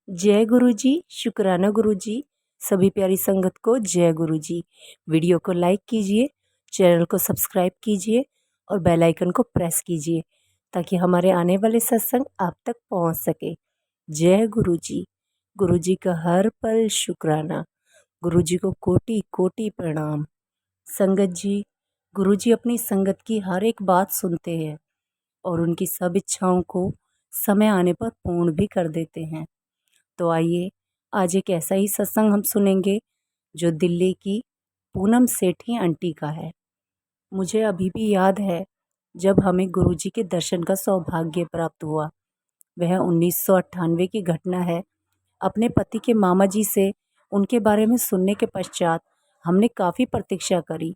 जय गुरु जी, शुक्राना गुरु जी। सभी प्यारी संगत को जय गुरु जी। वीडियो को लाइक कीजिए, चैनल को सब्सक्राइब कीजिए और बेल आइकन को प्रेस कीजिए ताकि हमारे आने वाले सत्संग आप तक पहुंच सके। जय गुरु जी। गुरु जी का हर पल शुक्राना। गुरु जी को कोटि कोटि प्रणाम। संगत जी, गुरु जी अपनी संगत की हर एक बात सुनते हैं और उनकी सब इच्छाओं को समय आने पर पूर्ण भी कर देते हैं। तो आइए आज एक ऐसा ही सत्संग हम सुनेंगे जो दिल्ली की पूनम सेठी आंटी का है। मुझे अभी भी याद है जब हमें गुरुजी के दर्शन का सौभाग्य प्राप्त हुआ। वह 1998 की घटना है। अपने पति के मामा जी से उनके बारे में सुनने के पश्चात हमने काफ़ी प्रतीक्षा करी,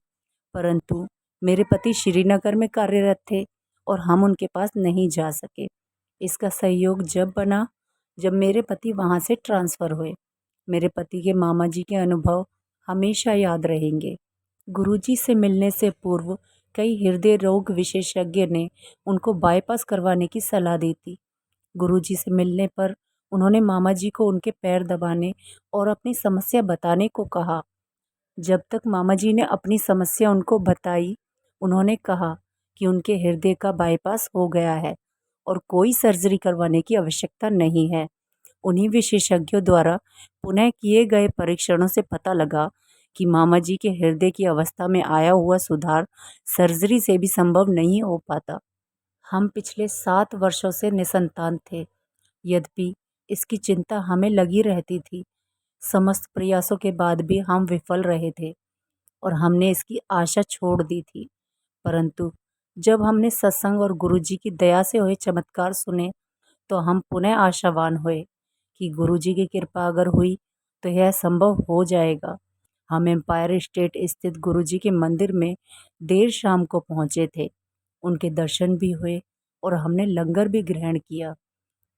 परंतु मेरे पति श्रीनगर में कार्यरत थे और हम उनके पास नहीं जा सके। इसका सहयोग जब बना जब मेरे पति वहाँ से ट्रांसफ़र हुए। मेरे पति के मामा जी के अनुभव हमेशा याद रहेंगे। गुरुजी से मिलने से पूर्व कई हृदय रोग विशेषज्ञ ने उनको बाईपास करवाने की सलाह दी थी। गुरुजी से मिलने पर उन्होंने मामा जी को उनके पैर दबाने और अपनी समस्या बताने को कहा। जब तक मामा जी ने अपनी समस्या उनको बताई, उन्होंने कहा कि उनके हृदय का बाईपास हो गया है और कोई सर्जरी करवाने की आवश्यकता नहीं है। उन्हीं विशेषज्ञों द्वारा पुनः किए गए परीक्षणों से पता लगा कि मामा जी के हृदय की अवस्था में आया हुआ सुधार सर्जरी से भी संभव नहीं हो पाता। हम पिछले 7 वर्षों से निसंतान थे, यद्यपि इसकी चिंता हमें लगी रहती थी। समस्त प्रयासों के बाद भी हम विफल रहे थे और हमने इसकी आशा छोड़ दी थी। परंतु जब हमने सत्संग और गुरुजी की दया से हुए चमत्कार सुने, तो हम पुनः आशावान हुए कि गुरुजी की कृपा अगर हुई तो यह संभव हो जाएगा। हम एम्पायर स्टेट स्थित गुरुजी के मंदिर में देर शाम को पहुंचे थे। उनके दर्शन भी हुए और हमने लंगर भी ग्रहण किया।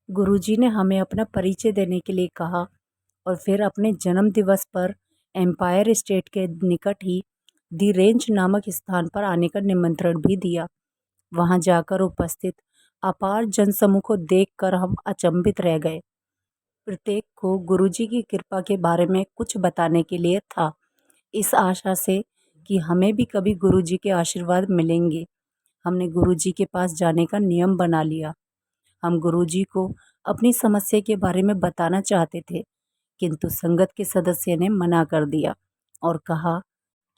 गुरुजी ने हमें अपना परिचय देने के लिए कहा और फिर अपने जन्म दिवस पर एम्पायर स्टेट के निकट ही दी रेंज नामक स्थान पर आने का निमंत्रण भी दिया। वहां जाकर उपस्थित अपार जनसमूह को देखकर हम अचंभित रह गए। प्रत्येक को गुरुजी की कृपा के बारे में कुछ बताने के लिए था, इस आशा से कि हमें भी कभी गुरुजी के आशीर्वाद मिलेंगे। हमने गुरुजी के पास जाने का नियम बना लिया। हम गुरुजी को अपनी समस्या के बारे में बताना चाहते थे, किंतु संगत के सदस्य ने मना कर दिया और कहा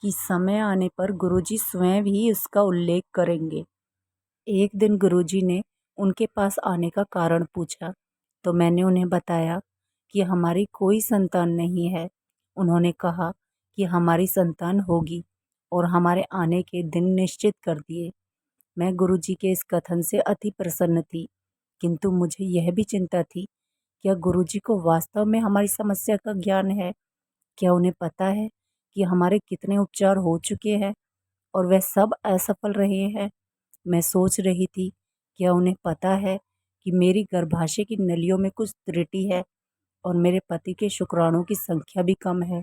कि समय आने पर गुरुजी स्वयं ही इसका उल्लेख करेंगे। एक दिन गुरुजी ने उनके पास आने का कारण पूछा, तो मैंने उन्हें बताया कि हमारी कोई संतान नहीं है। उन्होंने कहा कि हमारी संतान होगी और हमारे आने के दिन निश्चित कर दिए। मैं गुरुजी के इस कथन से अति प्रसन्न थी, किंतु मुझे यह भी चिंता थी, क्या गुरुजी को वास्तव में हमारी समस्या का ज्ञान है? क्या उन्हें पता है कि हमारे कितने उपचार हो चुके हैं और वह सब असफल रहे हैं? मैं सोच रही थी, क्या उन्हें पता है कि मेरी गर्भाशय की नलियों में कुछ त्रुटि है और मेरे पति के शुक्राणुओं की संख्या भी कम है।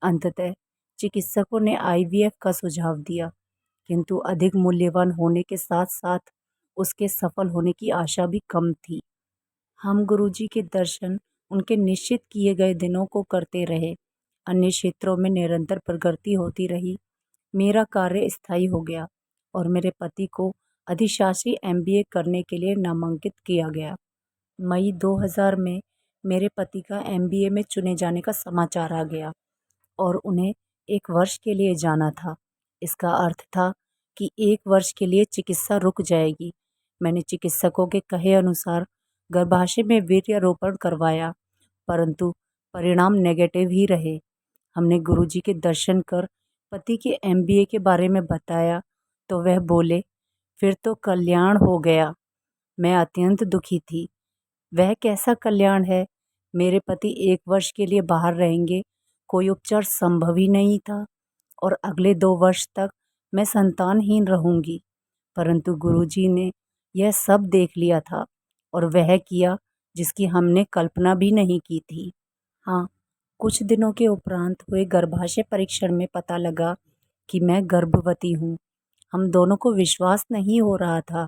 अंततः चिकित्सकों ने आईवीएफ का सुझाव दिया, किंतु अधिक मूल्यवान होने के साथ साथ उसके सफल होने की आशा भी कम थी। हम गुरुजी के दर्शन उनके निश्चित किए गए दिनों को करते रहे। अन्य क्षेत्रों में निरंतर प्रगति होती रही। मेरा कार्य स्थायी हो गया और मेरे पति को अधिशासी एमबीए करने के लिए नामांकित किया गया। मई 2000 में मेरे पति का एमबीए में चुने जाने का समाचार आ गया और उन्हें 1 वर्ष के लिए जाना था। इसका अर्थ था कि 1 वर्ष के लिए चिकित्सा रुक जाएगी। मैंने चिकित्सकों के कहे अनुसार गर्भाशय में वीर्यारोपण करवाया, परंतु परिणाम नेगेटिव ही रहे। हमने गुरुजी के दर्शन कर पति के एमबीए के बारे में बताया तो वह बोले, फिर तो कल्याण हो गया। मैं अत्यंत दुखी थी। वह कैसा कल्याण है? मेरे पति 1 वर्ष के लिए बाहर रहेंगे, कोई उपचार संभव ही नहीं था और अगले 2 वर्ष तक मैं संतानहीन रहूंगी। परंतु गुरुजी ने यह सब देख लिया था और वह किया जिसकी हमने कल्पना भी नहीं की थी। हाँ, कुछ दिनों के उपरांत हुए गर्भाशय परीक्षण में पता लगा कि मैं गर्भवती हूँ। हम दोनों को विश्वास नहीं हो रहा था।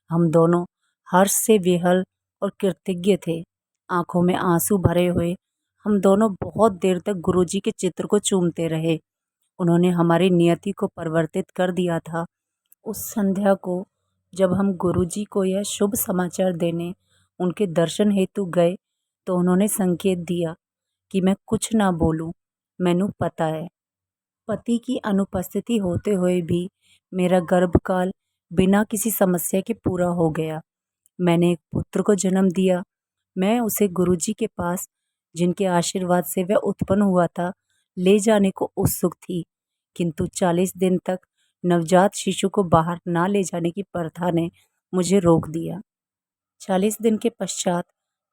हम दोनों हर्ष से विह्वल और कृतज्ञ थे। आंखों में आंसू भरे हुए हम दोनों बहुत देर तक गुरुजी के चित्र को चूमते रहे। उन्होंने हमारी नियति को परिवर्तित कर दिया था। उस संध्या को जब हम गुरुजी को यह शुभ समाचार देने उनके दर्शन हेतु गए तो उन्होंने संकेत दिया कि मैं कुछ ना बोलूं। मैनू पता है पति की अनुपस्थिति होते हुए भी मेरा गर्भकाल बिना किसी समस्या के पूरा हो गया। मैंने एक पुत्र को जन्म दिया। मैं उसे गुरुजी के पास, जिनके आशीर्वाद से वह उत्पन्न हुआ था, ले जाने को उत्सुक थी, किंतु 40 दिन तक नवजात शिशु को बाहर ना ले जाने की प्रथा ने मुझे रोक दिया। 40 दिन के पश्चात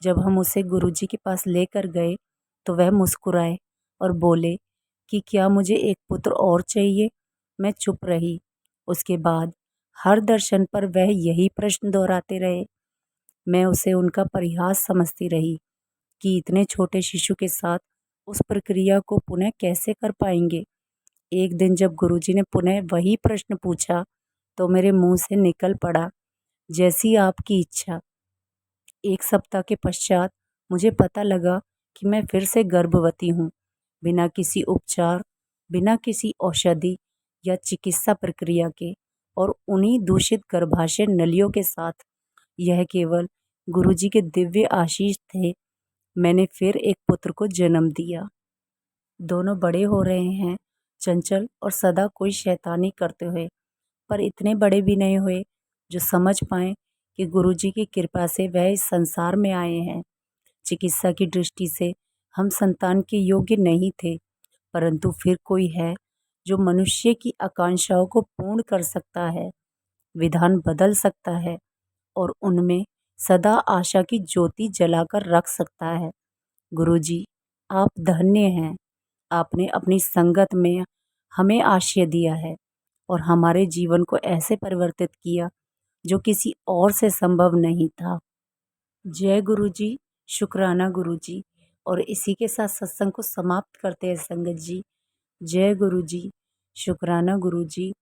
जब हम उसे गुरुजी के पास लेकर गए तो वह मुस्कुराए और बोले कि क्या मुझे एक पुत्र और चाहिए। मैं चुप रही। उसके बाद हर दर्शन पर वह यही प्रश्न दोहराते रहे। मैं उसे उनका परिहास समझती रही कि इतने छोटे शिशु के साथ उस प्रक्रिया को पुनः कैसे कर पाएंगे। एक दिन जब गुरुजी ने पुनः वही प्रश्न पूछा तो मेरे मुंह से निकल पड़ा, जैसी आपकी इच्छा। 1 सप्ताह के पश्चात मुझे पता लगा कि मैं फिर से गर्भवती हूँ, बिना किसी उपचार, बिना किसी औषधि या चिकित्सा प्रक्रिया के, और उन्हीं दूषित गर्भाशय नलियों के साथ। यह केवल गुरुजी के दिव्य आशीष थे। मैंने फिर एक पुत्र को जन्म दिया। दोनों बड़े हो रहे हैं, चंचल और सदा कोई शैतानी करते हुए, पर इतने बड़े भी नहीं हुए जो समझ पाएं कि गुरुजी की कृपा से वह इस संसार में आए हैं। चिकित्सा की दृष्टि से हम संतान के योग्य नहीं थे, परंतु फिर कोई है जो मनुष्य की आकांक्षाओं को पूर्ण कर सकता है, विधान बदल सकता है और उनमें सदा आशा की ज्योति जलाकर रख सकता है। गुरुजी, आप धन्य हैं। आपने अपनी संगत में हमें आश्रय दिया है और हमारे जीवन को ऐसे परिवर्तित किया जो किसी और से संभव नहीं था। जय गुरुजी, शुक्राना गुरुजी। और इसी के साथ सत्संग को समाप्त करते हैं संगत जी। जय गुरुजी, शुक्राना गुरुजी।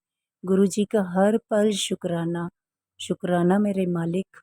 गुरुजी का हर पल शुक्राना। शुक्राना मेरे मालिक।